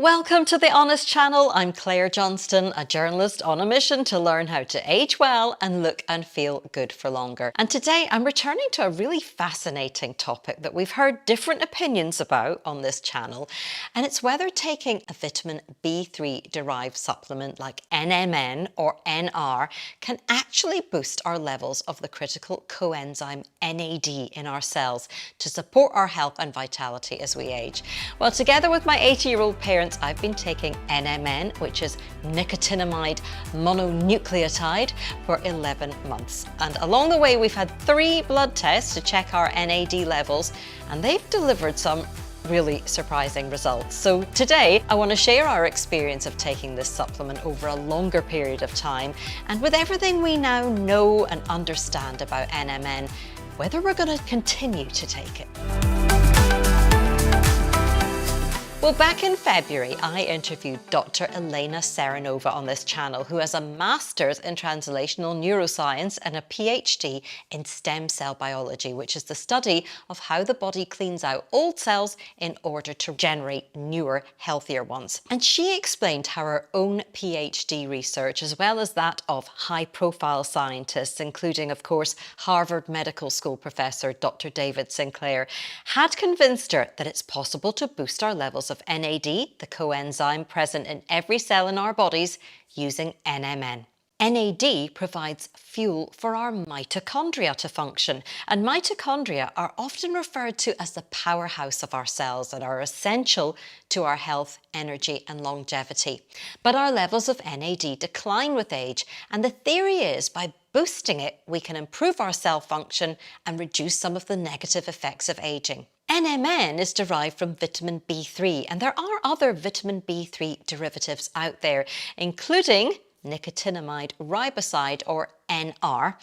Welcome to The Honest Channel. I'm Claire Johnston, a journalist on a mission to learn how to age well and look and feel good for longer. And today I'm returning to a really fascinating topic that we've heard different opinions about on this channel, and it's whether taking a vitamin B3 derived supplement like NMN or NR can actually boost our levels of the critical coenzyme NAD in our cells to support our health and vitality as we age. Well, together with my 80-year-old parents, I've been taking NMN, which is nicotinamide mononucleotide, for 11 months. And along the way, we've had 3 blood tests to check our NAD levels, and they've delivered some really surprising results. So today, I want to share our experience of taking this supplement over a longer period of time, and with everything we now know and understand about NMN, whether we're going to continue to take it. Well, back in February, I interviewed Dr. Elena Serenova on this channel, who has a master's in translational neuroscience and a PhD in stem cell biology, which is the study of how the body cleans out old cells in order to generate newer, healthier ones. And she explained how her own PhD research, as well as that of high-profile scientists, including, of course, Harvard Medical School professor Dr. David Sinclair, had convinced her that it's possible to boost our levels of NAD, the coenzyme present in every cell in our bodies, using NMN. NAD provides fuel for our mitochondria to function, and mitochondria are often referred to as the powerhouse of our cells and are essential to our health, energy and longevity. But our levels of NAD decline with age, and the theory is by boosting it, we can improve our cell function and reduce some of the negative effects of aging. NMN is derived from vitamin B3, and there are other vitamin B3 derivatives out there, including nicotinamide riboside, or NR,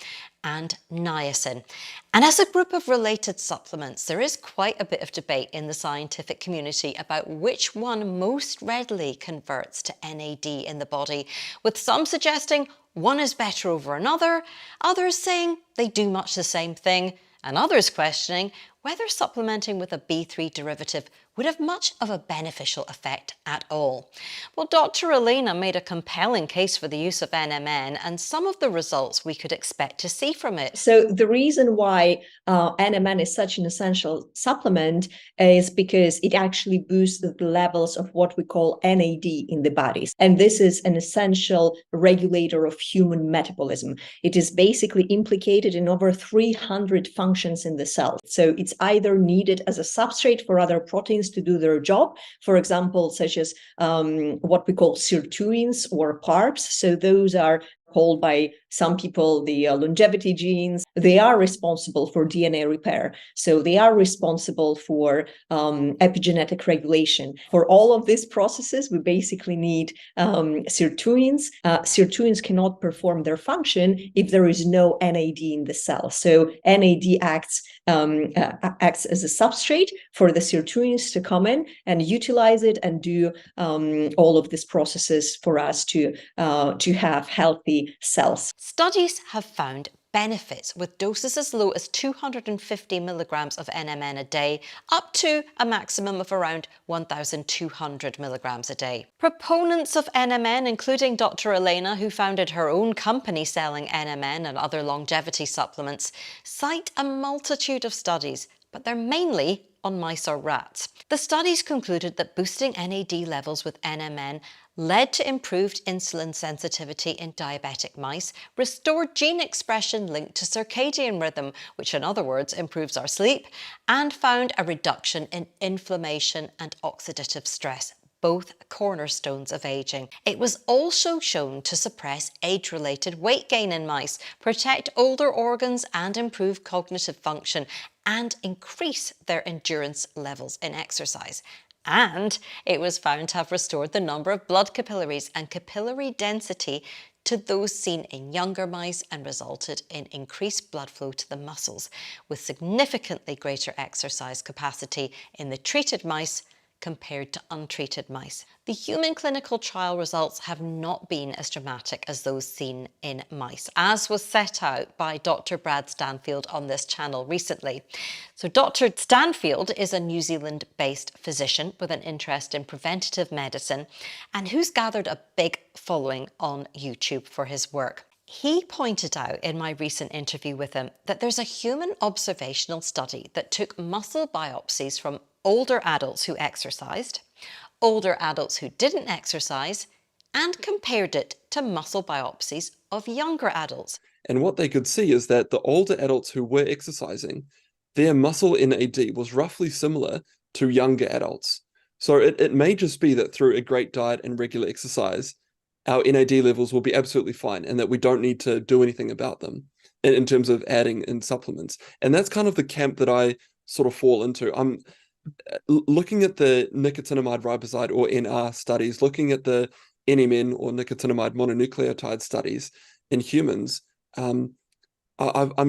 and niacin. And as a group of related supplements, there is quite a bit of debate in the scientific community about which one most readily converts to NAD in the body, with some suggesting one is better over another, others saying they do much the same thing, and others questioning whether supplementing with a B3 derivative would have much of a beneficial effect at all. Well, Dr. Elena made a compelling case for the use of NMN and some of the results we could expect to see from it. So the reason why NMN is such an essential supplement is because it actually boosts the levels of what we call NAD in the bodies. And this is an essential regulator of human metabolism. It is basically implicated in over 300 functions in the cell. So it's either needed as a substrate for other proteins to do their job, for example, such as what we call sirtuins or PARPs. So those are called by some people the longevity genes. They are responsible for DNA repair. So they are responsible for epigenetic regulation. For all of these processes, we basically need sirtuins. Sirtuins cannot perform their function if there is no NAD in the cell. So NAD acts as a substrate for the sirtuins to come in and utilize it and do all of these processes for us to have healthy cells. Studies have found benefits with doses as low as 250 milligrams of NMN a day up to a maximum of around 1,200 milligrams a day. Proponents of NMN, including Dr. Elena, who founded her own company selling NMN and other longevity supplements, cite a multitude of studies, but they're mainly on mice or rats. The studies concluded that boosting NAD levels with NMN led to improved insulin sensitivity in diabetic mice, restored gene expression linked to circadian rhythm, which in other words improves our sleep, and found a reduction in inflammation and oxidative stress, both cornerstones of aging. It was also shown to suppress age-related weight gain in mice, protect older organs and improve cognitive function, and increase their endurance levels in exercise. And it was found to have restored the number of blood capillaries and capillary density to those seen in younger mice and resulted in increased blood flow to the muscles, with significantly greater exercise capacity in the treated mice compared to untreated mice. The human clinical trial results have not been as dramatic as those seen in mice, as was set out by Dr. Brad Stanfield on this channel recently. So Dr. Stanfield is a New Zealand-based physician with an interest in preventative medicine and who's gathered a big following on YouTube for his work. He pointed out in my recent interview with him that there's a human observational study that took muscle biopsies from older adults who exercised, older adults who didn't exercise, and compared it to muscle biopsies of younger adults. And what they could see is that the older adults who were exercising, their muscle NAD was roughly similar to younger adults. So it may just be that through a great diet and regular exercise, our NAD levels will be absolutely fine and that we don't need to do anything about them in terms of adding in supplements. And that's kind of the camp that I sort of fall into. I'm looking at the nicotinamide riboside or NR studies, looking at the NMN or nicotinamide mononucleotide studies in humans. I'm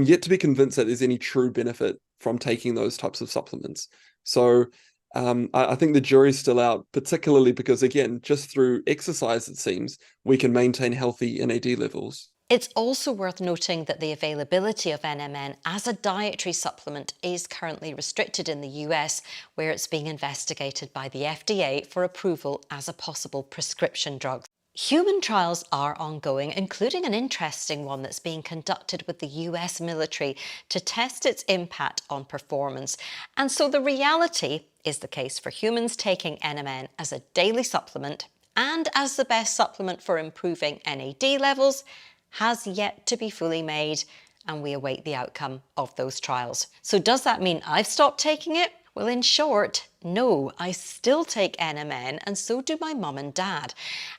yet to be convinced that there's any true benefit from taking those types of supplements. So I think the jury's still out, particularly because, again, just through exercise, it seems, we can maintain healthy NAD levels. It's also worth noting that the availability of NMN as a dietary supplement is currently restricted in the US, where it's being investigated by the FDA for approval as a possible prescription drug. Human trials are ongoing, including an interesting one that's being conducted with the US military to test its impact on performance. And so the reality is the case for humans taking NMN as a daily supplement and as the best supplement for improving NAD levels has yet to be fully made, and we await the outcome of those trials. So does that mean I've stopped taking it? Well, in short, no, I still take NMN, and so do my mum and dad.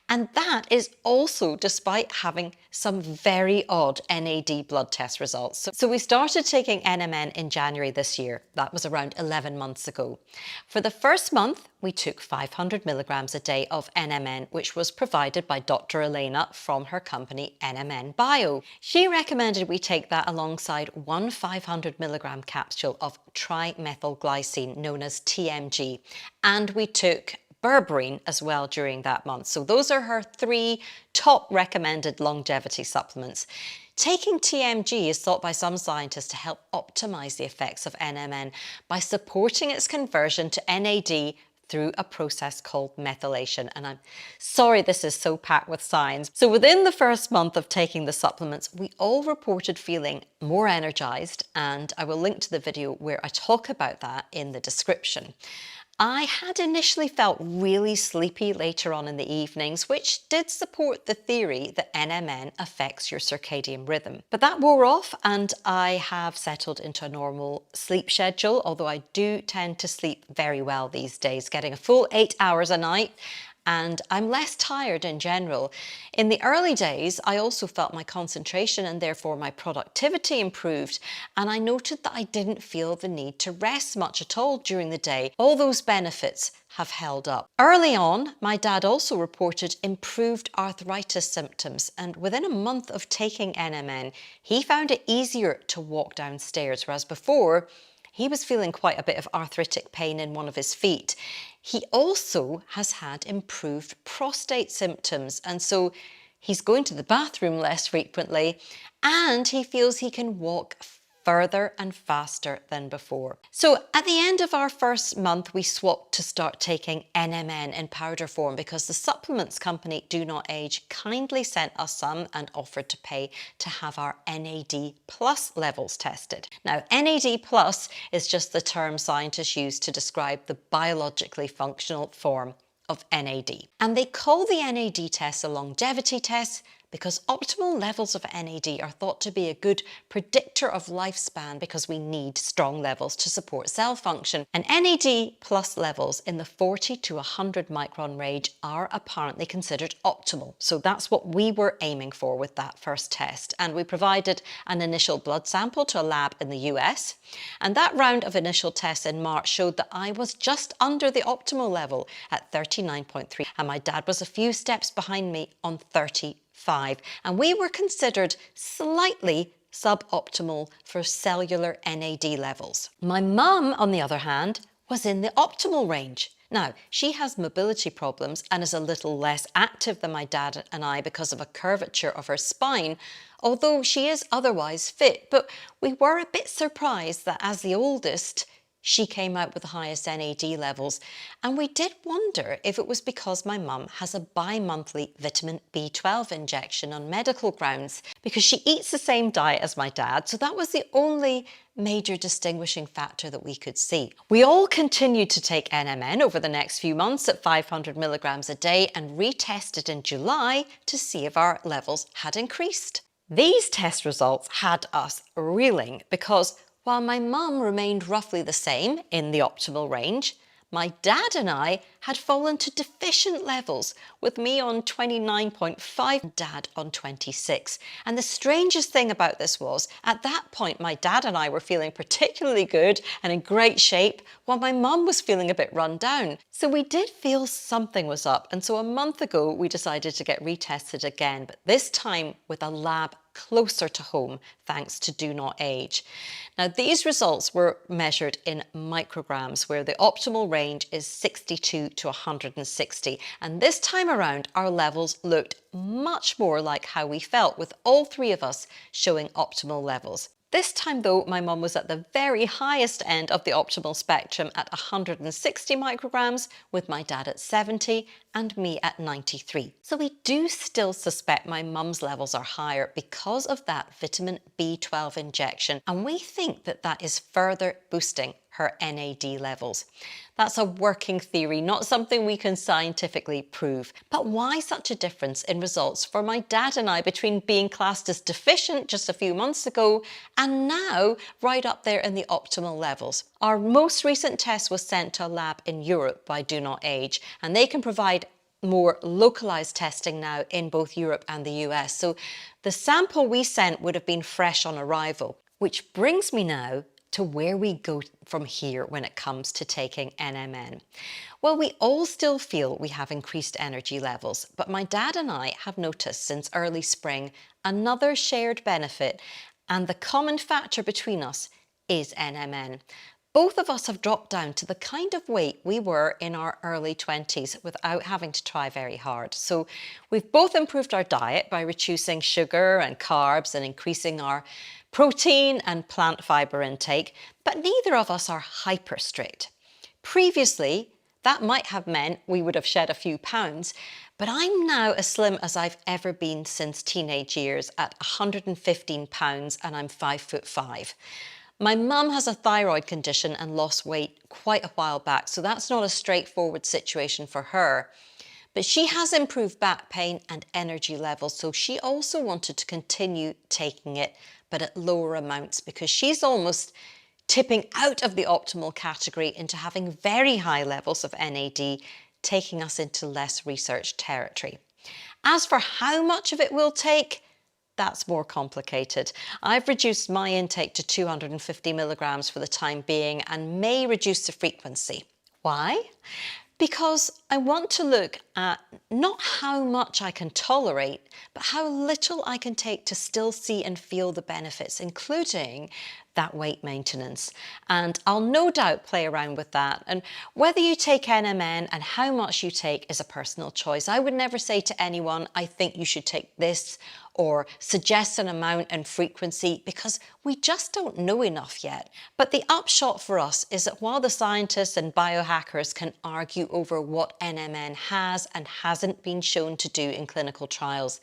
And that is also despite having some very odd NAD blood test results. So we started taking NMN in January this year. That was around 11 months ago. For the first month, we took 500 milligrams a day of NMN, which was provided by Dr. Elena from her company NMN Bio. She recommended we take that alongside one 500 milligram capsule of trimethylglycine, known as TMG, and we took berberine as well during that month. So those are her 3 top recommended longevity supplements. Taking TMG is thought by some scientists to help optimize the effects of NMN by supporting its conversion to NAD through a process called methylation. And I'm sorry this is so packed with science. So within the first month of taking the supplements, we all reported feeling more energized, and I will link to the video where I talk about that in the description. I had initially felt really sleepy later on in the evenings, which did support the theory that NMN affects your circadian rhythm. But that wore off and I have settled into a normal sleep schedule, although I do tend to sleep very well these days, getting a full 8 hours a night, and I'm less tired in general. In the early days, I also felt my concentration and therefore my productivity improved, and I noted that I didn't feel the need to rest much at all during the day. All those benefits have held up. Early on, my dad also reported improved arthritis symptoms, and within a month of taking NMN, he found it easier to walk downstairs, whereas before, he was feeling quite a bit of arthritic pain in one of his feet. He also has had improved prostate symptoms, and so he's going to the bathroom less frequently, and he feels he can walk further and faster than before. So at the end of our first month, we swapped to start taking NMN in powder form because the supplements company Do Not Age kindly sent us some and offered to pay to have our NAD plus levels tested. Now, NAD plus is just the term scientists use to describe the biologically functional form of NAD. And they call the NAD test a longevity test because optimal levels of NAD are thought to be a good predictor of lifespan because we need strong levels to support cell function. And NAD plus levels in the 40 to 100 micron range are apparently considered optimal. So that's what we were aiming for with that first test. And we provided an initial blood sample to a lab in the US. And that round of initial tests in March showed that I was just under the optimal level at 39.3, and my dad was a few steps behind me on 35, and we were considered slightly suboptimal for cellular NAD levels. My mum, on the other hand, was in the optimal range, Now, she has mobility problems and is a little less active than my dad and I because of a curvature of her spine, although she is otherwise fit. But we were a bit surprised that as the oldest, she came out with the highest NAD levels, and we did wonder if it was because my mum has a bi-monthly vitamin B12 injection on medical grounds, because she eats the same diet as my dad, so that was the only major distinguishing factor that we could see. We all continued to take NMN over the next few months at 500 milligrams a day and retested in July to see if our levels had increased. These test results had us reeling because while my mum remained roughly the same in the optimal range, my dad and I had fallen to deficient levels, with me on 29.5, dad on 26. And the strangest thing about this was, at that point, my dad and I were feeling particularly good and in great shape, while my mum was feeling a bit run down. So we did feel something was up. And so a month ago, we decided to get retested again, but this time with a lab closer to home, thanks to Do Not Age. Now, these results were measured in micrograms, where the optimal range is 62 to 160. And this time around, our levels looked much more like how we felt, with all three of us showing optimal levels. This time though, my mum was at the very highest end of the optimal spectrum at 160 micrograms, with my dad at 70 and me at 93. So we do still suspect my mum's levels are higher because of that vitamin B12 injection, and we think that that is further boosting her NAD levels. That's a working theory, not something we can scientifically prove. But why such a difference in results for my dad and I between being classed as deficient just a few months ago and now right up there in the optimal levels? Our most recent test was sent to a lab in Europe by Do Not Age, and they can provide more localized testing now in both Europe and the US. So the sample we sent would have been fresh on arrival, which brings me now to where we go from here when it comes to taking NMN. Well, we all still feel we have increased energy levels, but my dad and I have noticed since early spring another shared benefit, and the common factor between us is NMN. Both of us have dropped down to the kind of weight we were in our early 20s without having to try very hard. So we've both improved our diet by reducing sugar and carbs and increasing our protein and plant fiber intake, but neither of us are hyper strict. Previously, that might have meant we would have shed a few pounds, but I'm now as slim as I've ever been since teenage years at 115 pounds, and I'm 5'5". My mum has a thyroid condition and lost weight quite a while back, so that's not a straightforward situation for her. But she has improved back pain and energy levels, so she also wanted to continue taking it, but at lower amounts, because she's almost tipping out of the optimal category into having very high levels of NAD, taking us into less research territory. As for how much of it we'll take, that's more complicated. I've reduced my intake to 250 milligrams for the time being and may reduce the frequency. Why? Because I want to look at not how much I can tolerate, but how little I can take to still see and feel the benefits, including that weight maintenance. And I'll no doubt play around with that. And whether you take NMN and how much you take is a personal choice. I would never say to anyone, I think you should take this, or suggest an amount and frequency, because we just don't know enough yet. But the upshot for us is that while the scientists and biohackers can argue over what NMN has and hasn't been shown to do in clinical trials,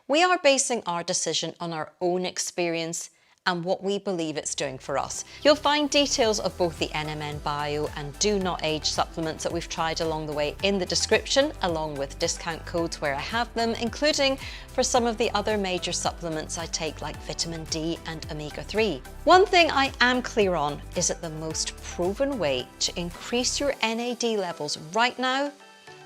we are basing our decision on our own experience and what we believe it's doing for us. You'll find details of both the NMN Bio and Do Not Age supplements that we've tried along the way in the description, along with discount codes where I have them, including for some of the other major supplements I take like vitamin D and omega-3. One thing I am clear on is that the most proven way to increase your NAD levels right now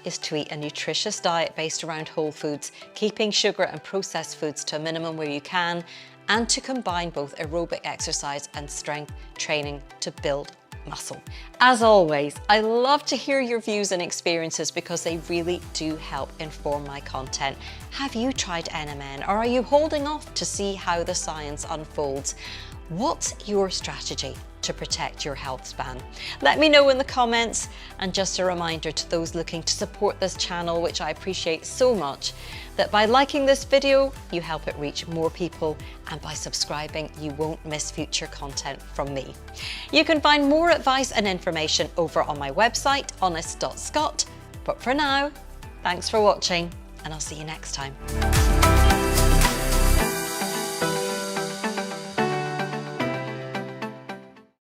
is to eat a nutritious diet based around whole foods, keeping sugar and processed foods to a minimum where you can, and to combine both aerobic exercise and strength training to build muscle. As always, I love to hear your views and experiences because they really do help inform my content. Have you tried NMN, or are you holding off to see how the science unfolds? What's your strategy to protect your health span? Let me know in the comments. And just a reminder to those looking to support this channel, which I appreciate so much, that by liking this video, you help it reach more people, and by subscribing, you won't miss future content from me. You can find more advice and information over on my website, honest.scot. But for now, thanks for watching, and I'll see you next time.